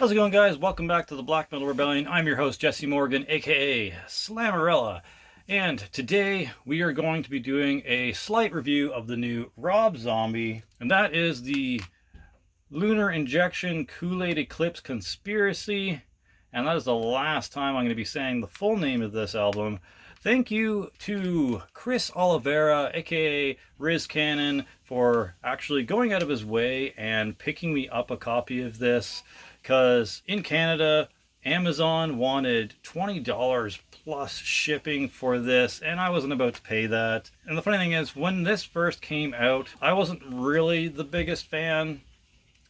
How's it going, guys? Welcome back to the Black Metal Rebellion. I'm your host, Jesse Morgan, aka Slammerella. And today we are going to be doing a slight review of the new Rob Zombie, and that is the Lunar Injection Kool-Aid Eclipse Conspiracy. And that is the last time I'm going to be saying the full name of this album. Thank you to Chris Oliveira, aka Riz Cannon, for actually going out of his way and picking me up a copy of this. Because in Canada, Amazon wanted $20 plus shipping for this, and I wasn't about to pay that. And the funny thing is, when this first came out, I wasn't really the biggest fan,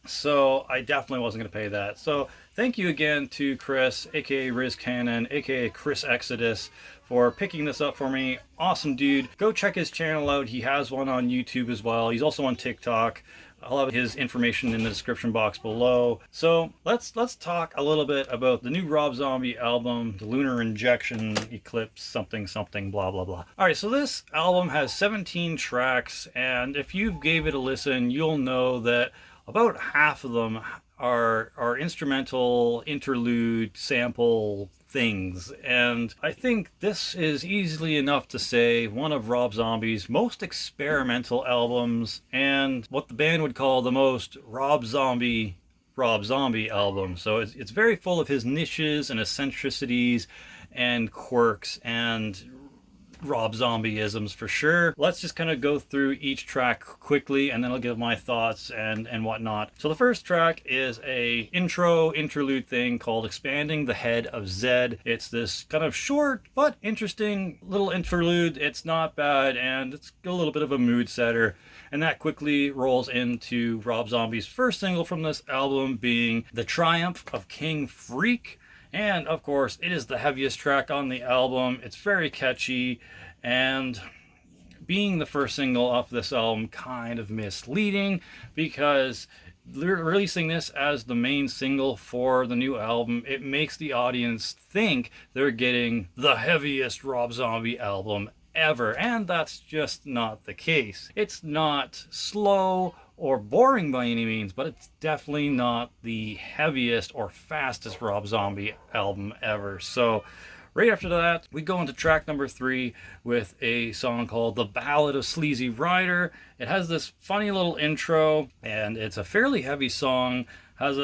so I definitely wasn't going to pay that. So thank you again to Chris, aka Riz Cannon, aka Chris Exodus, for picking this up for me. Awesome dude. Go check his channel out. He has one on YouTube as well. He's also on TikTok. I'll have his information in the description box below. So let's talk a little bit about the new Rob Zombie album, the Lunar Injection Eclipse something something blah blah blah. All right, so this album has 17 tracks, and if you gave it a listen, you'll know that about half of them are instrumental, interlude, sample things. And I think this is easily enough to say one of Rob Zombie's most experimental albums, and what the band would call the most Rob Zombie album. So it's very full of his niches and eccentricities and quirks and Rob Zombie-isms for sure. Let's just kind of go through each track quickly, and then I'll give my thoughts and whatnot. So the first track is a interlude thing called Expanding the Head of Zed. It's this kind of short but interesting little interlude. It's not bad, and it's a little bit of a mood setter. And that quickly rolls into Rob Zombie's first single from this album, being The Triumph of King Freak. And of course, it is the heaviest track on the album. It's very catchy, and being the first single off this album, kind of misleading, because releasing this as the main single for the new album, it makes the audience think they're getting the heaviest Rob Zombie album ever, and that's just not the case. It's not slow or boring by any means, but it's definitely not the heaviest or fastest Rob Zombie album ever. So right after that, we go into track number 3 with a song called The Ballad of Sleazy Rider. It has this funny little intro, and it's a fairly heavy song. Has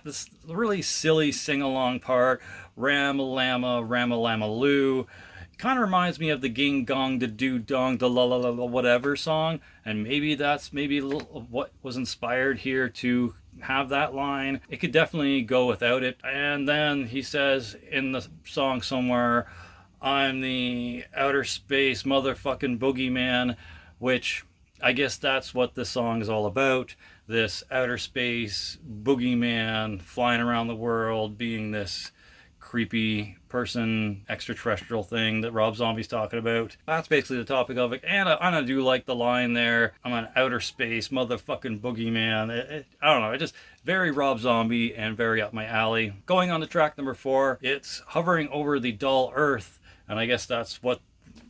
this really silly sing-along part, Ram-a-lama, Ram-a-lama-loo. Kind of reminds me of the Ging Gong Da Doo Dong Da La La La whatever song, and maybe that's a little of what was inspired here to have that line. It could definitely go without it. And then he says in the song somewhere, I'm the outer space motherfucking boogeyman, which I guess that's what this song is all about. This outer space boogeyman flying around the world, being this creepy person, extraterrestrial thing that Rob Zombie's talking about. That's basically the topic of it, and I do like the line there, I'm an outer space motherfucking boogeyman. I don't know, it just very Rob Zombie and very up my alley. Going on to track number 4, it's hovering over the dull earth, and I guess that's what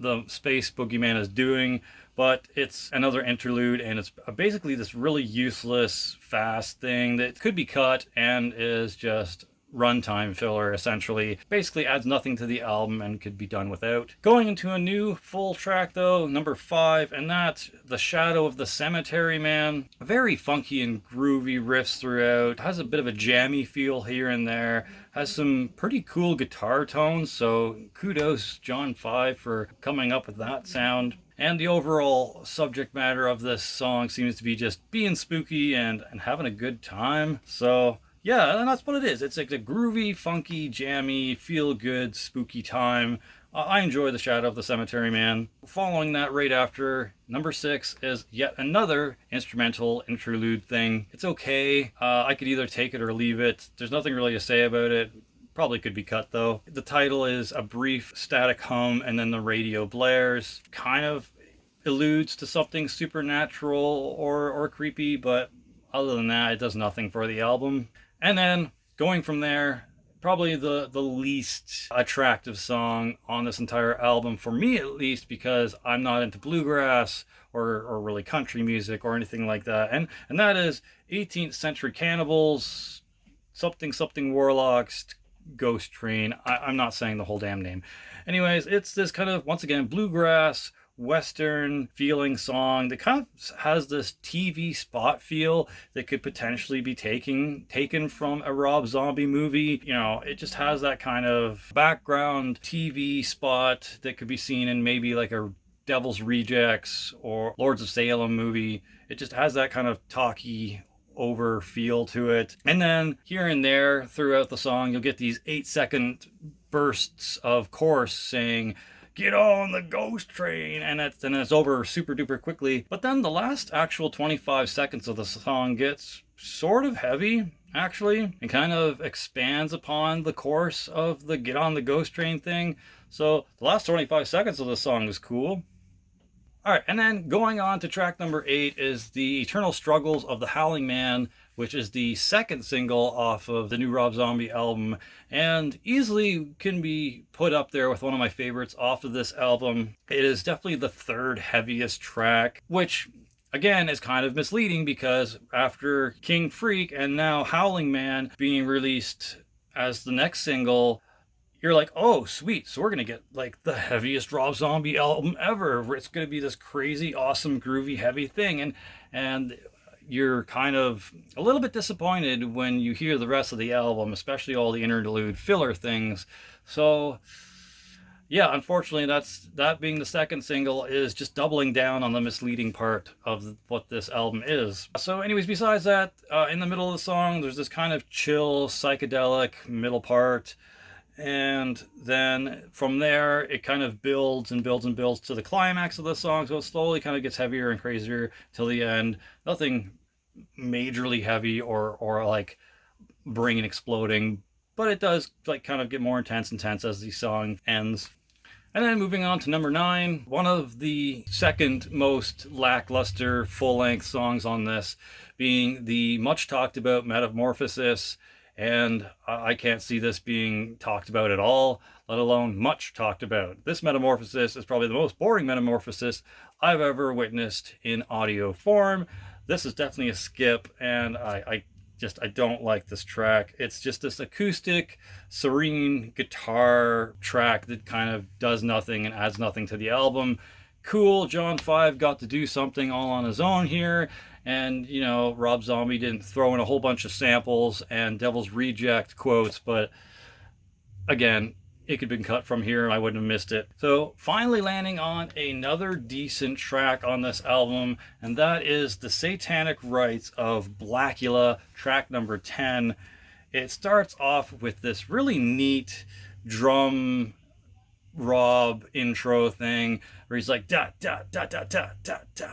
the space boogeyman is doing, but it's another interlude, and it's basically this really useless fast thing that could be cut and is just runtime filler, essentially. Basically adds nothing to the album and could be done without. Going into a new full track though, number 5, and that's The Shadow of the Cemetery Man. Very funky and groovy riffs throughout. Has a bit of a jammy feel here and there. Has some pretty cool guitar tones, so kudos John 5 for coming up with that sound. And the overall subject matter of this song seems to be just being spooky and having a good time. So yeah, and that's what it is. It's like a groovy, funky, jammy, feel-good, spooky time. I enjoy The Shadow of the Cemetery Man. Following that right after, number 6 is yet another instrumental interlude thing. It's okay. I could either take it or leave it. There's nothing really to say about it. Probably could be cut though. The title is a brief static hum, and then the radio blares. Kind of alludes to something supernatural or creepy, but other than that, it does nothing for the album. And then going from there, probably the least attractive song on this entire album, for me at least, because I'm not into bluegrass or really country music or anything like that. And that is 18th Century Cannibals, something something Warlocks Ghost Train. I'm not saying the whole damn name. Anyways, it's this kind of, once again, bluegrass Western feeling song that kind of has this TV spot feel that could potentially be taken from a Rob Zombie movie. You know, it just has that kind of background TV spot that could be seen in maybe like a Devil's Rejects or Lords of Salem movie. It just has that kind of talky over feel to it. And then here and there throughout the song, you'll get these 8-second bursts of chorus saying, "Get on the ghost train," and it's over super duper quickly. But then the last actual 25 seconds of the song gets sort of heavy, actually, and kind of expands upon the course of the "Get on the ghost train" thing. So the last 25 seconds of the song is cool. All right, and then going on to track number 8 is The Eternal Struggles of the Howling Man, which is the second single off of the new Rob Zombie album, and easily can be put up there with one of my favorites off of this album. It is definitely the third heaviest track, which again is kind of misleading because after King Freak and now Howling Man being released as the next single, you're like, oh, sweet. So we're going to get like the heaviest Rob Zombie album ever. It's going to be this crazy, awesome, groovy, heavy thing. And you're kind of a little bit disappointed when you hear the rest of the album, especially all the interlude filler things. So yeah, unfortunately, that being the second single is just doubling down on the misleading part of what this album is. So anyways, besides that, in the middle of the song, there's this kind of chill, psychedelic middle part. And then from there, it kind of builds and builds and builds to the climax of the song. So it slowly kind of gets heavier and crazier till the end. Nothing majorly heavy or like brain exploding, but it does like kind of get more intense as the song ends. And then moving on to number 9, one of the second most lackluster full-length songs on this being the much talked about Metamorphosis. And I can't see this being talked about at all, let alone much talked about. This Metamorphosis is probably the most boring Metamorphosis I've ever witnessed in audio form. This is definitely a skip, and I don't like this track. It's just this acoustic, serene guitar track that kind of does nothing and adds nothing to the album. Cool, John 5 got to do something all on his own here. And, you know, Rob Zombie didn't throw in a whole bunch of samples and Devil's Reject quotes, but again, it could have been cut from here and I wouldn't have missed it. So finally landing on another decent track on this album, and that is the Satanic Rites of Blacula, track number 10. It starts off with this really neat drum Rob intro thing where he's like da da da da da da da,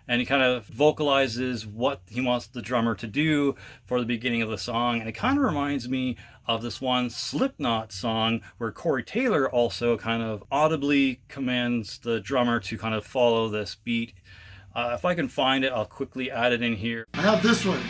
and he kind of vocalizes what he wants the drummer to do for the beginning of the song. And it kind of reminds me of this one Slipknot song where Corey Taylor also kind of audibly commands the drummer to kind of follow this beat. If I can find it, I'll quickly add it in here. I have this one.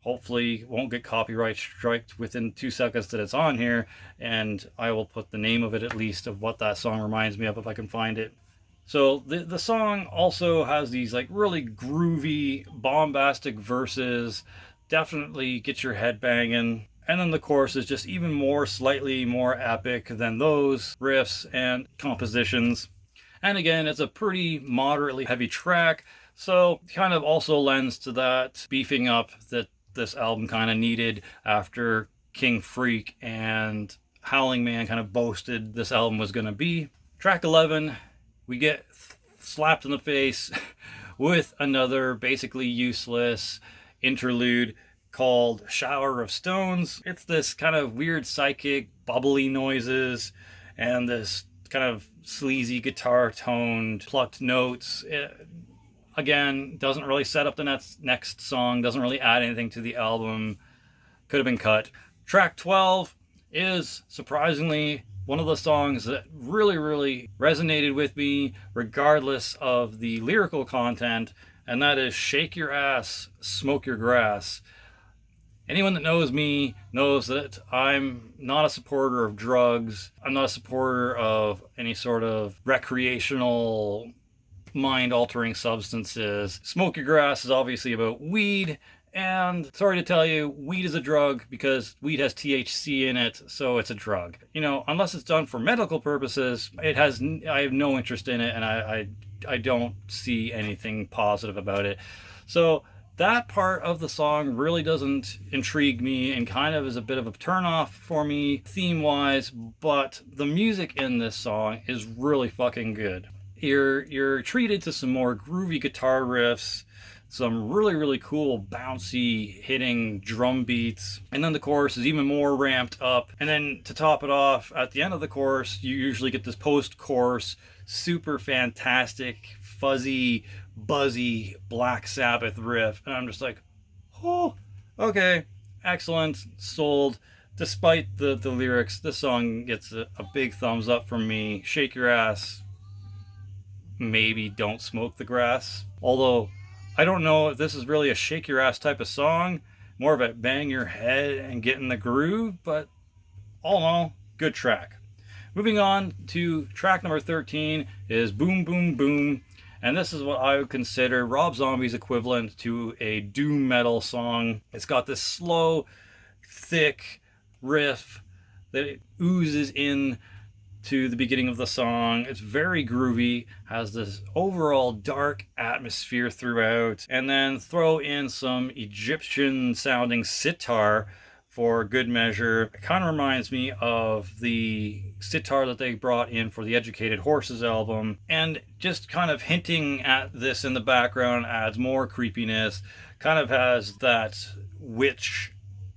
Hopefully won't get copyright striked within 2 seconds that it's on here, and I will put the name of it at least of what that song reminds me of if I can find it. So the song also has these like really groovy, bombastic verses, definitely get your head banging. And then the chorus is just even more, slightly more epic than those riffs and compositions. And again, it's a pretty moderately heavy track, so kind of also lends to that beefing up that this album kind of needed after King Freak and Howling Man kind of boasted this album was going to be. Track 11, we get slapped in the face with another basically useless interlude called Shower of Stones. It's this kind of weird psychic bubbly noises and this kind of sleazy guitar toned plucked notes. Again, doesn't really set up the next song, doesn't really add anything to the album, could have been cut. Track 12 is surprisingly one of the songs that really resonated with me regardless of the lyrical content, and that is Shake Your Ass, Smoke Your Grass. Anyone that knows me knows that I'm not a supporter of drugs. I'm not a supporter of any sort of recreational mind-altering substances. Smoke Your Grass is obviously about weed, and sorry to tell you, weed is a drug because weed has THC in it, so it's a drug. You know, unless it's done for medical purposes, I have no interest in it, and I don't see anything positive about it. So that part of the song really doesn't intrigue me and kind of is a bit of a turnoff for me theme-wise, but the music in this song is really fucking good. You're treated to some more groovy guitar riffs, some really cool bouncy hitting drum beats, and then the chorus is even more ramped up. And then to top it off, at the end of the chorus, you usually get this post-chorus super fantastic, fuzzy, buzzy Black Sabbath riff, and I'm just like, oh, okay, excellent, sold. Despite the lyrics, this song gets a big thumbs up from me. Shake your ass, maybe don't smoke the grass. Although I don't know if this is really a shake your ass type of song, more of a bang your head and get in the groove, but all in all, good track. Moving on to track number 13 is Boom Boom Boom, and this is what I would consider Rob Zombie's equivalent to a doom metal song. It's got this slow, thick riff that it oozes in to the beginning of the song. It's very groovy, has this overall dark atmosphere throughout, and then throw in some Egyptian sounding sitar for good measure. It kind of reminds me of the sitar that they brought in for the Educated Horses album, and just kind of hinting at this in the background adds more creepiness. Kind of has that witch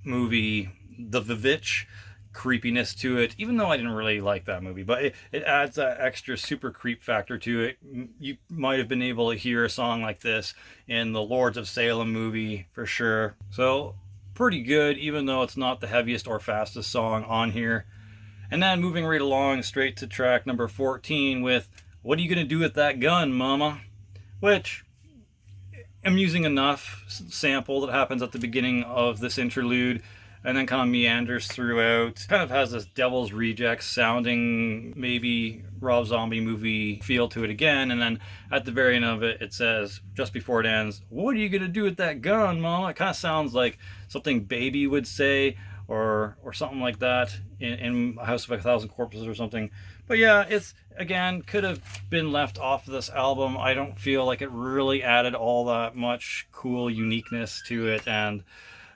movie, The Vivitch, creepiness to it, even though I didn't really like that movie, but it adds that extra super creep factor to it. You might have been able to hear a song like this in the Lords of Salem movie for sure. So pretty good, even though it's not the heaviest or fastest song on here. And then moving right along straight to track number 14 with What Are You Gonna Do With That Gun, Mama? Which, amusing enough sample that happens at the beginning of this interlude and then kind of meanders throughout. Kind of has this Devil's Rejects sounding, maybe Rob Zombie movie feel to it again. And then at the very end of it, it says, just before it ends, what are you gonna do with that gun, Mama? It kind of sounds like something Baby would say, or something like that in A House of a Thousand Corpses or something. But yeah, it's, again, could have been left off of this album. I don't feel like it really added all that much cool uniqueness to it. And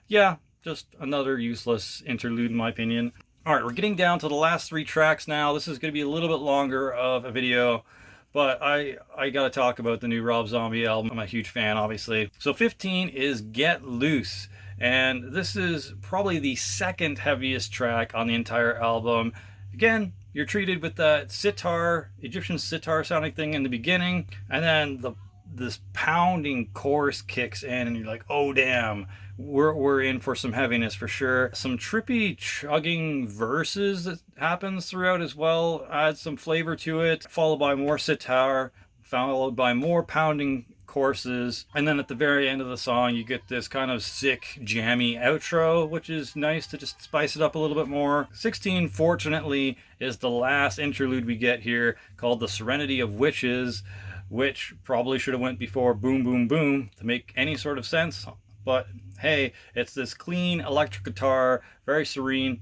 yeah, just another useless interlude in my opinion. Alright, we're getting down to the last 3 tracks now. This is going to be a little bit longer of a video, but I gotta talk about the new Rob Zombie album. I'm a huge fan, obviously. So 15 is Get Loose, and this is probably the second heaviest track on the entire album. Again, you're treated with that sitar, Egyptian sitar sounding thing in the beginning, and then this pounding chorus kicks in and you're like, oh damn, we're in for some heaviness for sure. Some trippy chugging verses that happens throughout as well, adds some flavor to it, followed by more sitar, followed by more pounding choruses, and then at the very end of the song you get this kind of sick jammy outro, which is nice to just spice it up a little bit more. 16, fortunately, is the last interlude we get here, called The Serenity of Witches, which probably should have went before Boom Boom Boom to make any sort of sense, but hey, it's this clean electric guitar, very serene,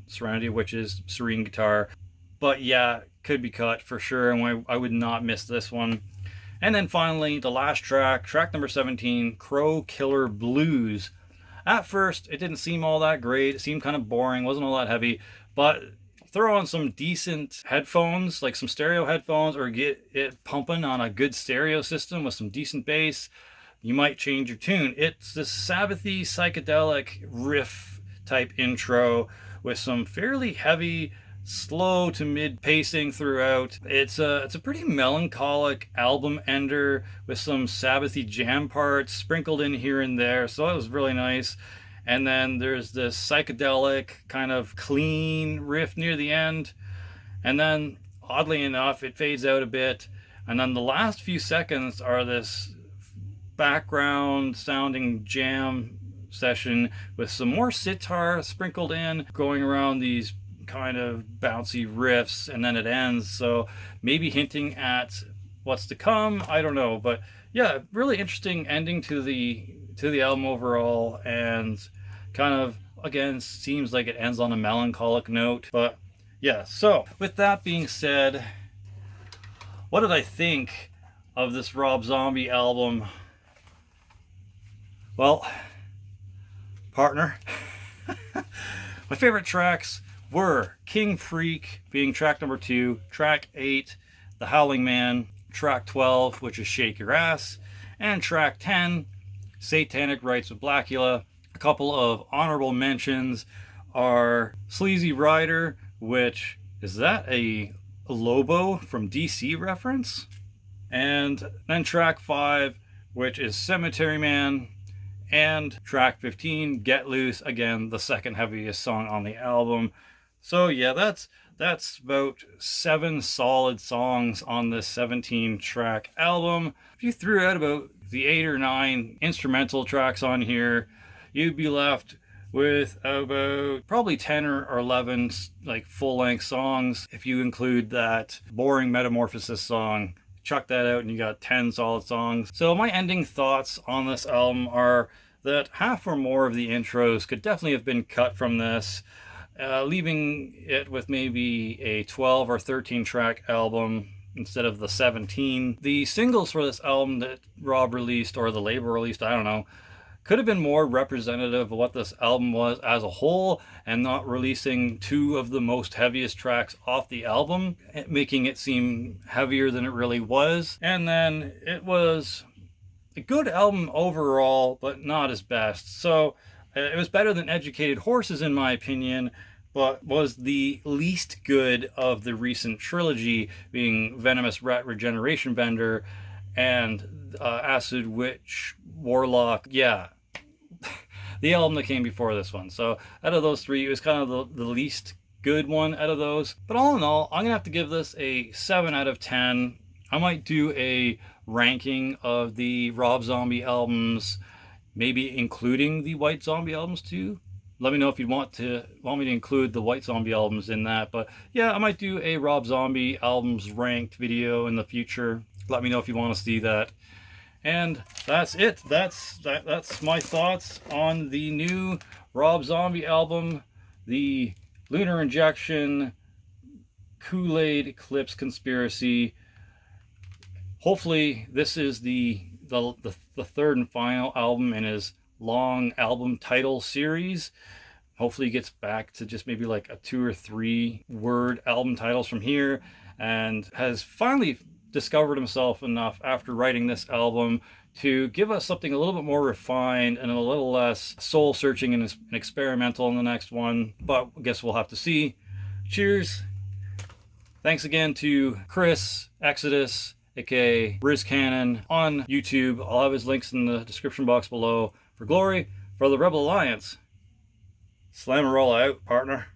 Serenity of Witches, serene guitar. But yeah, could be cut for sure, and I would not miss this one. And then finally, the last track, track number 17, Crow Killer Blues. At first, it didn't seem all that great. It seemed kind of boring, wasn't all that heavy, but throw on some decent headphones, like some stereo headphones, or get it pumping on a good stereo system with some decent bass, you might change your tune. It's this Sabbathy psychedelic riff type intro with some fairly heavy, slow to mid pacing throughout. It's a pretty melancholic album ender with some Sabbathy jam parts sprinkled in here and there, so that was really nice. And then there's this psychedelic kind of clean riff near the end, and then oddly enough it fades out a bit, and then the last few seconds are this background sounding jam session with some more sitar sprinkled in, going around these kind of bouncy riffs, and then it ends, so maybe hinting at what's to come, I don't know. But yeah, really interesting ending to the album overall, and kind of, again, seems like it ends on a melancholic note. But yeah, so with that being said, what did I think of this Rob Zombie album? Well, partner, my favorite tracks were King Freak being track number 2, track 8, The Howling Man, track 12, which is Shake Your Ass, and track 10, Satanic Rites with Blacula. A couple of honorable mentions are Sleazy Rider, which, is that a Lobo from DC reference? And then track 5, which is Cemetery Man, and track 15, Get Loose, again the second heaviest song on the album. So yeah, that's about 7 solid songs on this 17 track album. If you threw out about the 8 or 9 instrumental tracks on here, you'd be left with about probably 10 or 11 like full-length songs. If you include that boring Metamorphosis song, chuck that out and you got 10 solid songs. So my ending thoughts on this album are that half or more of the intros could definitely have been cut from this, leaving it with maybe a 12 or 13 track album instead of the 17. The singles for this album that Rob released, or the label released, I don't know, could have been more representative of what this album was as a whole, and not releasing 2 of the most heaviest tracks off the album, making it seem heavier than it really was. And then it was a good album overall, but not his best. So it was better than Educated Horses in my opinion, but was the least good of the recent trilogy, being Venomous Rat Regeneration Bender and Acid Witch Warlock. Yeah, the album that came before this one. So out of those 3, it was kind of the least good one out of those. But all in all, I'm gonna have to give this a 7 out of 10. I might do a ranking of the Rob Zombie albums, maybe including the White Zombie albums too. Let me know if you'd want me to include the White Zombie albums in that. But yeah, I might do a Rob Zombie albums ranked video in the future. Let me know if you want to see that. And that's it. That's my thoughts on the new Rob Zombie album, the Lunar Injection Kool-Aid Eclipse Conspiracy. Hopefully this is the third and final album in his long album title series. Hopefully he gets back to just maybe like a 2 or 3 word album titles from here, and has finally discovered himself enough after writing this album to give us something a little bit more refined and a little less soul searching and experimental in the next one. But I guess we'll have to see. Cheers. Thanks again to Chris Exodus, aka Riz Cannon, on YouTube. I'll have his links in the description box below. For glory, for the Rebel Alliance. Slamarella out, partner.